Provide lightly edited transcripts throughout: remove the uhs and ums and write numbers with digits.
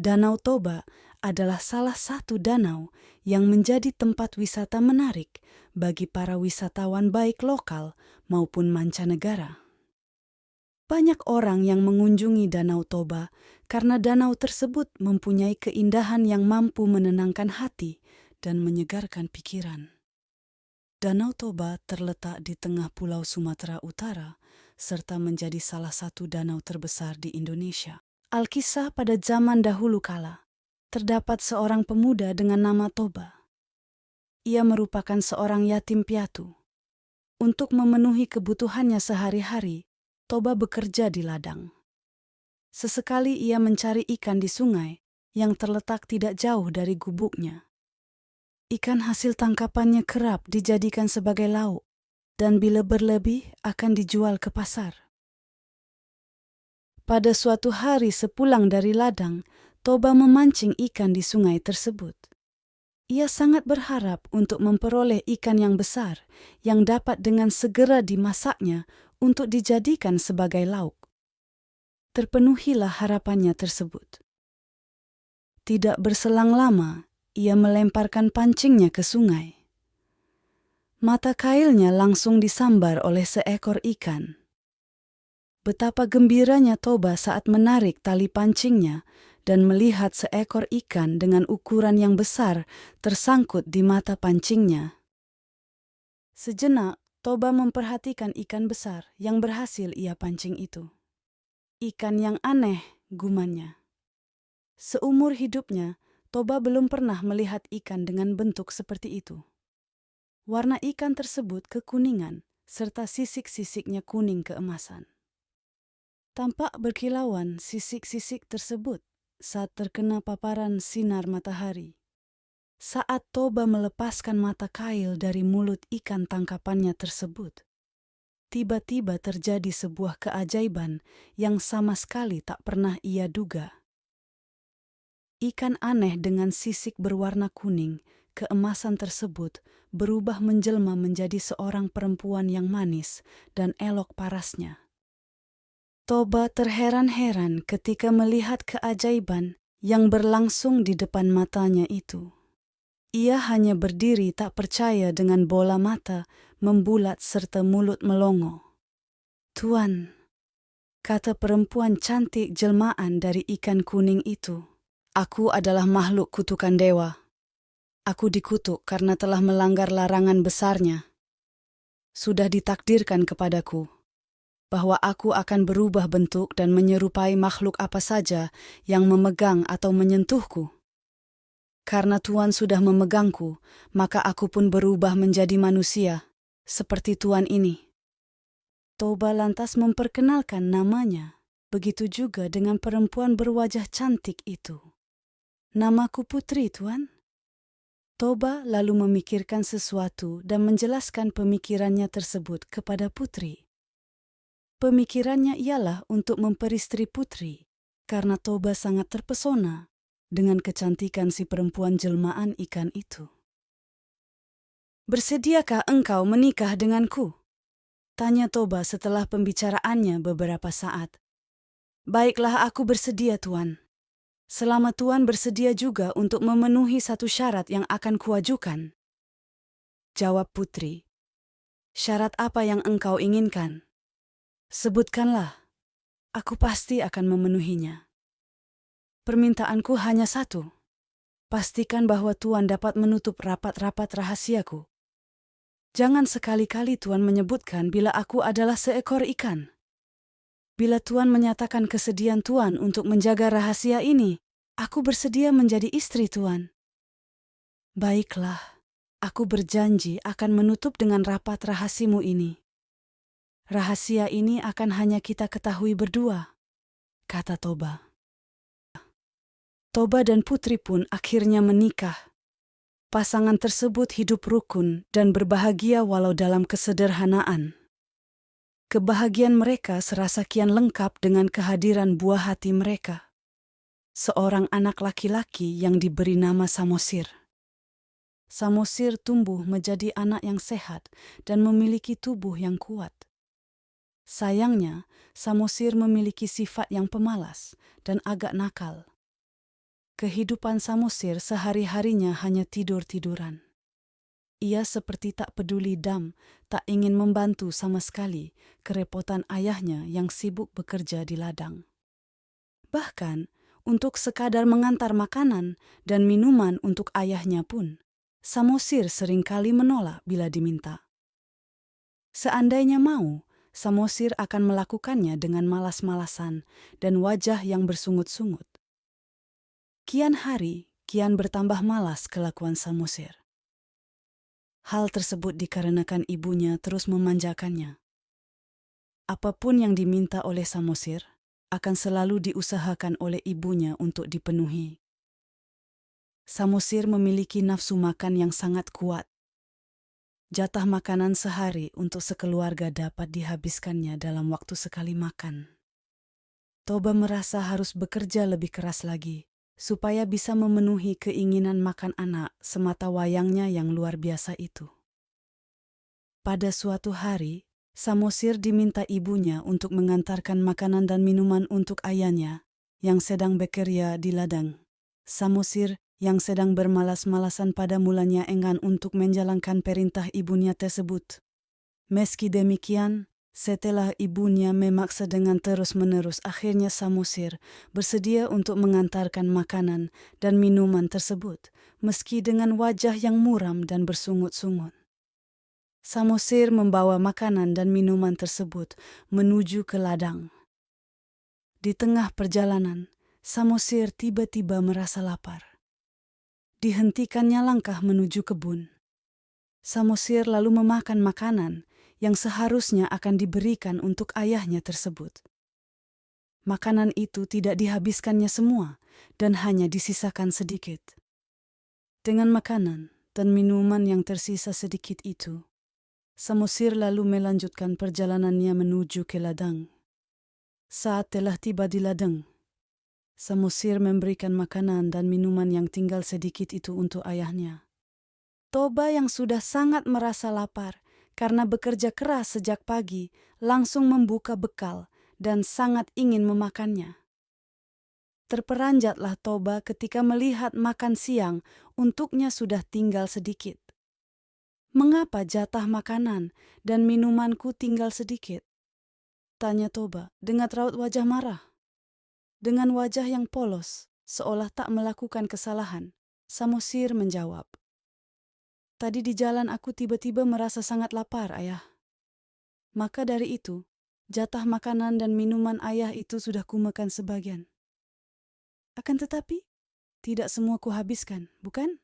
Danau Toba adalah salah satu danau yang menjadi tempat wisata menarik bagi para wisatawan baik lokal maupun mancanegara. Banyak orang yang mengunjungi Danau Toba karena danau tersebut mempunyai keindahan yang mampu menenangkan hati dan menyegarkan pikiran. Danau Toba terletak di tengah Pulau Sumatera Utara serta menjadi salah satu danau terbesar di Indonesia. Alkisah pada zaman dahulu kala, terdapat seorang pemuda dengan nama Toba. Ia merupakan seorang yatim piatu. Untuk memenuhi kebutuhannya sehari-hari, Toba bekerja di ladang. Sesekali ia mencari ikan di sungai yang terletak tidak jauh dari gubuknya. Ikan hasil tangkapannya kerap dijadikan sebagai lauk, dan bila berlebih akan dijual ke pasar. Pada suatu hari sepulang dari ladang, Toba memancing ikan di sungai tersebut. Ia sangat berharap untuk memperoleh ikan yang besar yang dapat dengan segera dimasaknya untuk dijadikan sebagai lauk. Terpenuhilah harapannya tersebut. Tidak berselang lama, ia melemparkan pancingnya ke sungai. Mata kailnya langsung disambar oleh seekor ikan. Betapa gembiranya Toba saat menarik tali pancingnya dan melihat seekor ikan dengan ukuran yang besar tersangkut di mata pancingnya. Sejenak, Toba memperhatikan ikan besar yang berhasil ia pancing itu. Ikan yang aneh, gumannya. Seumur hidupnya, Toba belum pernah melihat ikan dengan bentuk seperti itu. Warna ikan tersebut kekuningan, serta sisik-sisiknya kuning keemasan. Tampak berkilauan sisik-sisik tersebut saat terkena paparan sinar matahari. Saat Toba melepaskan mata kail dari mulut ikan tangkapannya tersebut, tiba-tiba terjadi sebuah keajaiban yang sama sekali tak pernah ia duga. Ikan aneh dengan sisik berwarna kuning, keemasan tersebut berubah menjelma menjadi seorang perempuan yang manis dan elok parasnya. Toba terheran-heran ketika melihat keajaiban yang berlangsung di depan matanya itu. Ia hanya berdiri tak percaya dengan bola mata membulat serta mulut melongo. "Tuan," kata perempuan cantik jelmaan dari ikan kuning itu, "aku adalah makhluk kutukan dewa. Aku dikutuk karena telah melanggar larangan besarnya. Sudah ditakdirkan kepadaku bahwa aku akan berubah bentuk dan menyerupai makhluk apa saja yang memegang atau menyentuhku. Karena Tuan sudah memegangku, maka aku pun berubah menjadi manusia, seperti Tuan ini." Toba lantas memperkenalkan namanya, begitu juga dengan perempuan berwajah cantik itu. "Namaku Putri, Tuan." Toba lalu memikirkan sesuatu dan menjelaskan pemikirannya tersebut kepada Putri. Pemikirannya ialah untuk memperistri Putri, karena Toba sangat terpesona dengan kecantikan si perempuan jelmaan ikan itu. "Bersediakah engkau menikah denganku?" tanya Toba setelah pembicaraannya beberapa saat. "Baiklah, aku bersedia, Tuan. Selama Tuan bersedia juga untuk memenuhi satu syarat yang akan kuajukan." Jawab Putri. "Syarat apa yang engkau inginkan? Sebutkanlah, aku pasti akan memenuhinya. Permintaanku hanya satu. Pastikan bahwa Tuan dapat menutup rapat-rapat rahasiaku. Jangan sekali-kali Tuan menyebutkan bila aku adalah seekor ikan. Bila Tuan menyatakan kesediaan Tuan untuk menjaga rahasia ini, aku bersedia menjadi istri Tuan." "Baiklah, aku berjanji akan menutup dengan rapat rahasimu ini. Rahasia ini akan hanya kita ketahui berdua," kata Toba. Toba dan Putri pun akhirnya menikah. Pasangan tersebut hidup rukun dan berbahagia walau dalam kesederhanaan. Kebahagiaan mereka serasa kian lengkap dengan kehadiran buah hati mereka, seorang anak laki-laki yang diberi nama Samosir. Samosir tumbuh menjadi anak yang sehat dan memiliki tubuh yang kuat. Sayangnya, Samosir memiliki sifat yang pemalas dan agak nakal. kehidupan Samosir sehari-harinya hanya tidur-tiduran. Ia seperti tak peduli tak ingin membantu sama sekali kerepotan ayahnya yang sibuk bekerja di ladang. Bahkan, untuk sekadar mengantar makanan dan minuman untuk ayahnya pun, Samosir seringkali menolak bila diminta. Seandainya mau, Samosir akan melakukannya dengan malas-malasan dan wajah yang bersungut-sungut. Kian hari, kian bertambah malas kelakuan Samosir. Hal tersebut dikarenakan ibunya terus memanjakannya. Apapun yang diminta oleh Samosir akan selalu diusahakan oleh ibunya untuk dipenuhi. Samosir memiliki nafsu makan yang sangat kuat. Jatah makanan sehari untuk sekeluarga dapat dihabiskannya dalam waktu sekali makan. Toba merasa harus bekerja lebih keras lagi supaya bisa memenuhi keinginan makan anak semata wayangnya yang luar biasa itu. Pada suatu hari, Samosir diminta ibunya untuk mengantarkan makanan dan minuman untuk ayahnya yang sedang bekerja di ladang. Samosir yang sedang bermalas-malasan pada mulanya enggan untuk menjalankan perintah ibunya tersebut. Meski demikian, setelah ibunya memaksa dengan terus-menerus, akhirnya Samosir bersedia untuk mengantarkan makanan dan minuman tersebut, meski dengan wajah yang muram dan bersungut-sungut. Samosir membawa makanan dan minuman tersebut menuju ke ladang. Di tengah perjalanan, Samosir tiba-tiba merasa lapar. Dihentikannya langkah menuju kebun. Samosir lalu memakan makanan yang seharusnya akan diberikan untuk ayahnya tersebut. Makanan itu tidak dihabiskannya semua dan hanya disisakan sedikit. Dengan makanan dan minuman yang tersisa sedikit itu, Samosir lalu melanjutkan perjalanannya menuju ke ladang. Saat telah tiba di ladang, Samosir memberikan makanan dan minuman yang tinggal sedikit itu untuk ayahnya. Toba yang sudah sangat merasa lapar karena bekerja keras sejak pagi, langsung membuka bekal dan sangat ingin memakannya. Terperanjatlah Toba ketika melihat makan siang untuknya sudah tinggal sedikit. "Mengapa jatah makanan dan minumanku tinggal sedikit?" tanya Toba dengan raut wajah marah. Dengan wajah yang polos, seolah tak melakukan kesalahan, Samosir menjawab, "Tadi di jalan aku tiba-tiba merasa sangat lapar, ayah. Maka dari itu, jatah makanan dan minuman ayah itu sudah kumakan sebagian. Akan tetapi, tidak semua kuhabiskan, bukan?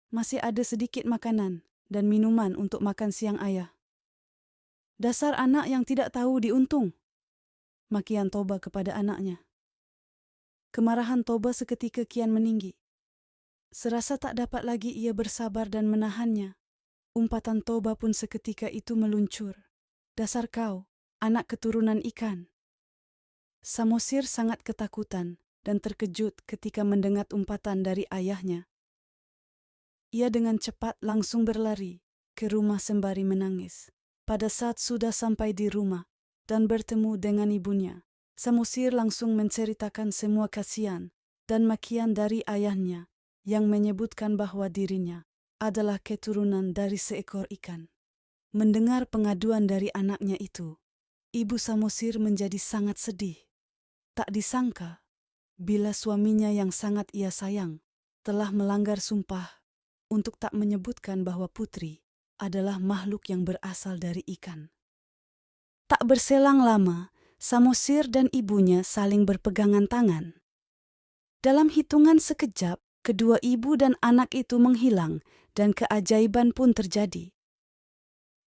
Masih ada sedikit makanan dan minuman untuk makan siang ayah." "Dasar anak yang tidak tahu diuntung," makian Toba kepada anaknya. Kemarahan Toba seketika kian meninggi. Serasa tak dapat lagi ia bersabar dan menahannya. Umpatan Toba pun seketika itu meluncur. "Dasar kau, anak keturunan ikan." Samosir sangat ketakutan dan terkejut ketika mendengar umpatan dari ayahnya. Ia dengan cepat langsung berlari ke rumah sembari menangis. Pada saat sudah sampai di rumah dan bertemu dengan ibunya, Samosir langsung menceritakan semua kasihan dan makian dari ayahnya yang menyebutkan bahwa dirinya adalah keturunan dari seekor ikan. Mendengar pengaduan dari anaknya itu, ibu Samosir menjadi sangat sedih. Tak disangka, bila suaminya yang sangat ia sayang telah melanggar sumpah untuk tak menyebutkan bahwa putri adalah makhluk yang berasal dari ikan. Tak berselang lama, Samosir dan ibunya saling berpegangan tangan. Dalam hitungan sekejap, kedua ibu dan anak itu menghilang dan keajaiban pun terjadi.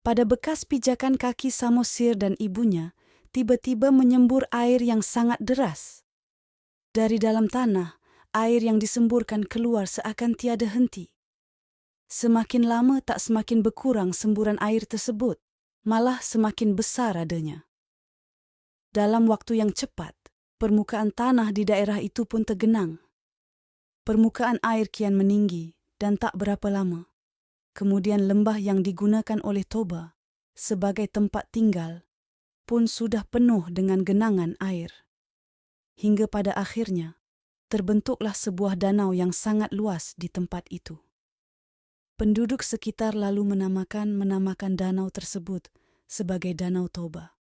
Pada bekas pijakan kaki Samosir dan ibunya, tiba-tiba menyembur air yang sangat deras. Dari dalam tanah, air yang disemburkan keluar seakan tiada henti. Semakin lama tak semakin berkurang semburan air tersebut, malah semakin besar adanya. Dalam waktu yang cepat, permukaan tanah di daerah itu pun tergenang. Permukaan air kian meninggi dan tak berapa lama, kemudian lembah yang digunakan oleh Toba sebagai tempat tinggal pun sudah penuh dengan genangan air. Hingga pada akhirnya, terbentuklah sebuah danau yang sangat luas di tempat itu. Penduduk sekitar lalu menamakan danau tersebut sebagai Danau Toba.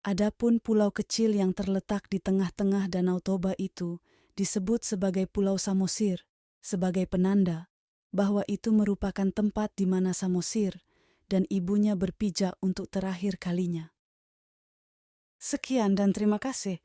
Adapun pulau kecil yang terletak di tengah-tengah Danau Toba itu disebut sebagai Pulau Samosir, sebagai penanda bahwa itu merupakan tempat di mana Samosir dan ibunya berpijak untuk terakhir kalinya. Sekian dan terima kasih.